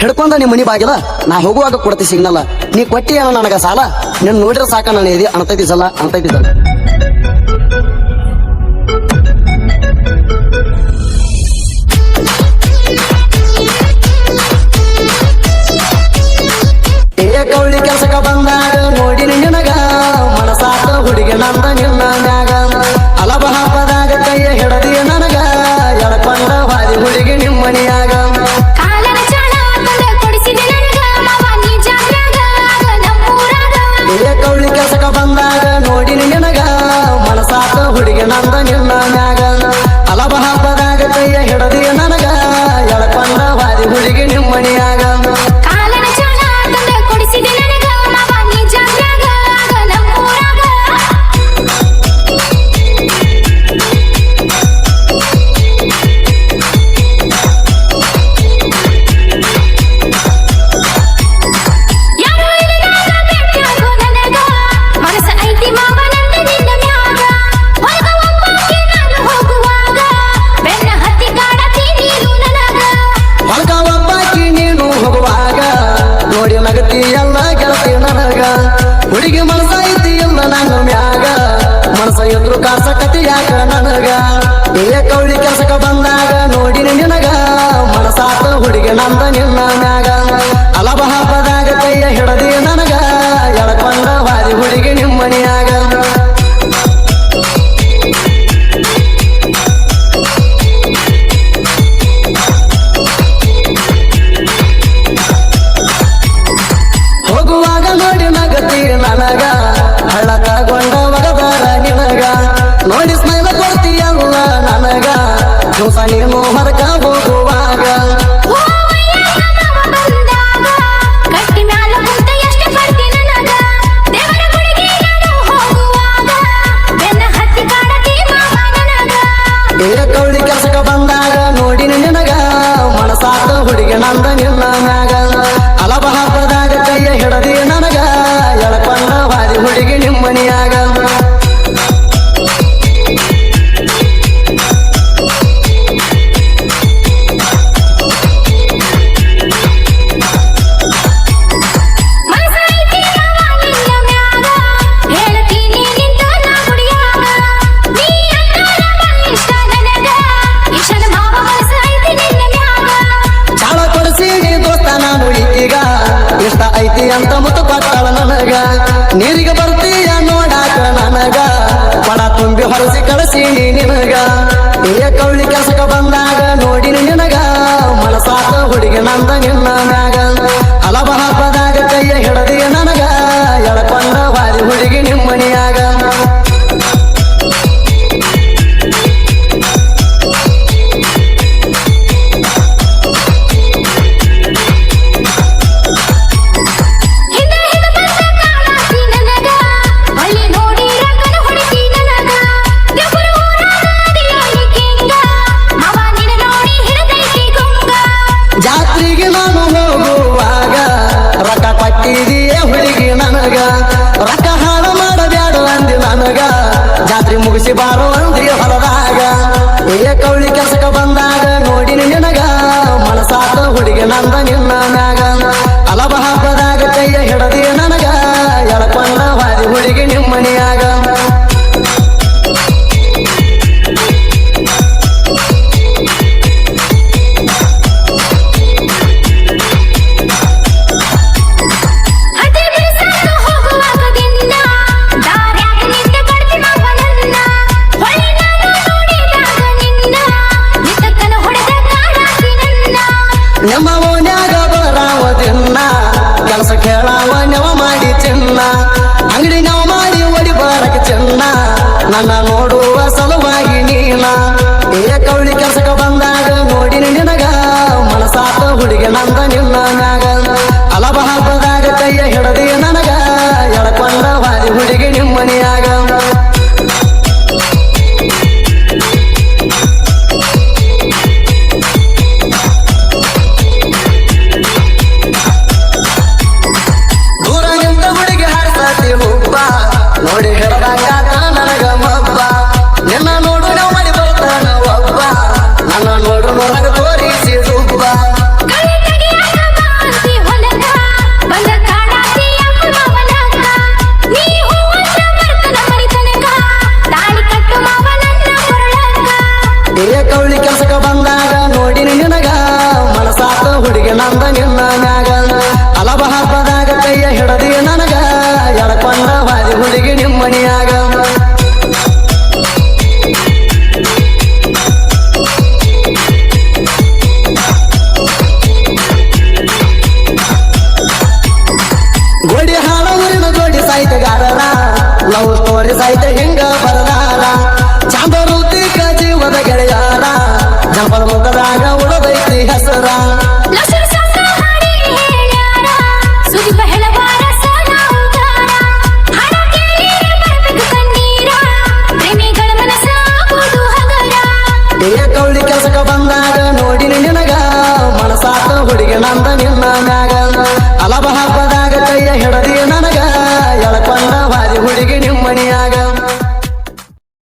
ಹಿಡ್ಕೊಂಡ ನಿಮ್ಮ ಮನಿ ಬಾಗಿಲ ನಾ ಹೋಗುವಾಗ ಕೊಡ್ತಿ ಸಿಗ್ನಲ್ಲ ನೀ ಕೊಟ್ಟಿ ಏನೋ ನನಗ ಸಾಲ ನಿನ್ ನೋಡ್ರೆ ಸಾಕ ನಾನು ಇದೆ ಅಣ್ತೈತಿ ಸಲ ಕೌಳಿ ಕೆಲಸಕ್ಕ ಬಂದಾಗ ನೋಡಿ ನಿನಗ ಮನಸಾತ ಹುಡುಗಿ ನಂದ ನಿನ್ನ ಮ್ಯಾಗ ಅಲಬ ಹಬ್ಬದಾಗ ಕೈಯ ಹಿಡದಿ ನನಗ ಎಳಕೊಂಡ ಹಾದಿ ಹುಡುಗಿ ನಿಮ್ಮನಿಯಾಗ ಕೌಳಿ ಕೆಲಸಕ್ಕ ಬಂದಾಗ ನೋಡಿ ನಿನಗ ಮನಸಾತ ಹುಡುಗಿ ನಂದ ನಿನ್ನ ಮ್ಯಾಗ ಅಲಬ ಹಬ್ಬದಾಗ ಕೈಯ ಹಿಡದಿ ನನಗ ಎಳಕೊಂಡ ಹಾದಿ ಹುಡುಗಿ ನಿಮ್ಮನಿಯಾಗ ಎಲ್ಲ ಗೆಳತಿ ನನಗ ಹುಡುಗಿ ಮನಸ ಐತಿ ಎಲ್ಲ ನನ್ನ ಮ್ಯಾಗ ಮನಸ ಎದ್ರು ಕಾಸ ಕತಿ ಯಾಕ ನನಗ ಕೌಳಿ ಕೆಲಸಕ್ಕ ಬಂದಾಗ ನೋಡಿ ನಿನಗ ಮನಸಾತ ಹುಡುಗಿ ನಂದ ನಿನ್ನ ಮ್ಯಾಗ ಅಲಬ ಹಬ್ಬದಾಗ ಕೈಯ ಹಿಡದಿ ನನಗ ಎಳಕೊಂಡ ಹಾದಿ ಹುಡುಗಿ ನಿಮ್ಮನಿಯಾಗ ನನಗ ಹಳ್ಳ ತಗೊಂಡ ಒಗದಾರ ನಿನಗ ನೋಡಿ ಸ್ಮೈಲ ಕೊಡ್ತೀಯಲ್ಲ ನನಗ ದಿವಸ ನೀನು ಹೊರಕ ಹೋಗುವಾಗ ಕೌಳಿ ಕೆಲಸಕ್ಕ ಬಂದಾಗ ನೋಡಿ ನಿನಗ ಮನಸಾತ ಹುಡುಗಿ ನಂದ ನಿನ್ನ ಮ್ಯಾಗ ಅಲಬ ಹಬ್ಬದಾಗ ಕೈಯ ಹಿಡದಿ ನನಗ ಎಳಕೊಂಡ ಹಾದಿ ಹುಡುಗಿ ನಿಮ್ಮನಿಯಾಗ ಇಷ್ಟ ಐತಿ ಅಂತ ಮುತ್ತು ಕೊಟ್ಟಳ ನನಗ ನೀರಿಗೆ ಬರ್ತೀಯ ನೋಡಾಕ ನನಗ ಪಡ ತುಂಬಿ ಹೊರಸಿ ಕಳಿಸಿ ನಿನಗ ಕೌಳಿ ಕೆಲಸಕ್ಕ ಬಂದಾಗ ನೋಡಿ ನಿನಗ ಮನಸಾತ ಹುಡುಗಿ ನಂದ ನಿನ್ನ ಮ್ಯಾಗ ಅಲಬ ಹಬ್ಬದಾಗ ಕೈಯ ಹಿಡದಿ ನನಗ ಎಳಕೊಂಡ ಹಾದಿ ಹುಡುಗಿ ನಿಮ್ಮನಿಯಾಗ ಜಾತ್ರೆಗೆ ನಾನು ಹೋಗುವಾಗ ರೊಕ್ಕ ಕೊಟ್ಟಿದೀಯ ಹುಡುಗಿ ನನಗ ರೊಕ್ಕ ಹಾಳು ಮಾಡಬ್ಯಾಡು ಅಂದಿ ನನಗ ಜಾತ್ರೆ ಮುಗಿಸಿ ಬಾರೋ ಅಂದಿ ಹೊಲದಾಗ ಕೌಳಿ ಕೆಲಸಕ್ಕ ಬಂದಾಗ ನೋಡಿ ನಿನಗ ಮನಸಾತ ಹುಡುಗಿ ನಂದ ನಿನ್ನ ಮ್ಯಾಗ ಅಲಬ ಹಬ್ಬದಾಗ ಕೈಯ ಹಿಡದಿ ನನಗ ಎಳಕೊಂಡ ಹಾದಿ ಹುಡುಗಿ ನಿಮ್ಮನಿಯಾಗ ನಮ್ಮ ಓನ್ಯಾಗ ಬರಾವದಿನ್ನ ಕೆಲಸ ಕೇಳಾವ ನೆವ ಮಾಡಿ ಚಿನ್ನ ಅಂಗಡಿ ನಾವು ಮಾಡಿ ಒಡಿ ಬರಕ ಚಿನ್ನ ನನ್ನ ನೋಡುವ ಸಲುವಾಗಿ ನೀನ ಕೌಳಿ ಕೆಲಸಕ್ಕ ಬಂದಾಗ ನೋಡಿ ನಿನಗ ಮನಸಾತ ಹುಡುಗಿ ನಂದ ನಿನ್ನ ಮ್ಯಾಗ ಅಲಬ ಹಬ್ಬದಾಗ ಕೈಯ ಹಿಡದಿ ನನಗ ಎಳಕೊಂಡ ಹಾದಿ ಹುಡುಗಿ ನಿಮ್ಮನಿಯಾಗ ನೋಡಿ ಹಿಡದಂಗ ನನಗ ಮಬ್ಬ ನಿನ್ನ ನೋಡು ನಾವು ಮಾಡಿ ಬರ್ತಾನ ಒಬ್ಬ ನನ್ನ ನೋಡು ನೋಡಗ ತೋರಿಸಿ ರುಬ್ಬ ನಂದ ನಿನ್ನ ಮ್ಯಾಗ ಅಲಬ ಹಬ್ಬದಾಗ ಕೈಯ ಹಿಡದಿ ನನಗ ಎಳಕೊಂಡ ವಾದಿ ಹುಡುಗಿ ನಿಮ್ಮನಿಯಾಗ ಗೋಡಿ ಹಾಳ ಊರಿನ ಗೋಡಿ ಸಾಹಿತ್ಯಗಾರರ ಲವ್ ಸ್ಟೋರಿ ಸಾಹಿತ್ಯ ಹಿಂಗ ಬರದಾರ ಚಾಂದರೂತಿಕ ಜೀವದ ಗೆಳೆಯಾರ ಜನಪದ ಮುಖದಾಗ ಉಳದೈತಿ ಹೆಸರ ಕೌಳಿ ಕೆಲಸಕ್ಕೆ ಬಂದಾಗ ನೋಡಿ ನಿನಗ ಮನಸಾತ ಹುಡುಗಿ ನಂದ ನಿನ್ನ ಮ್ಯಾಗ ಅಲಬ ಹಬ್ಬ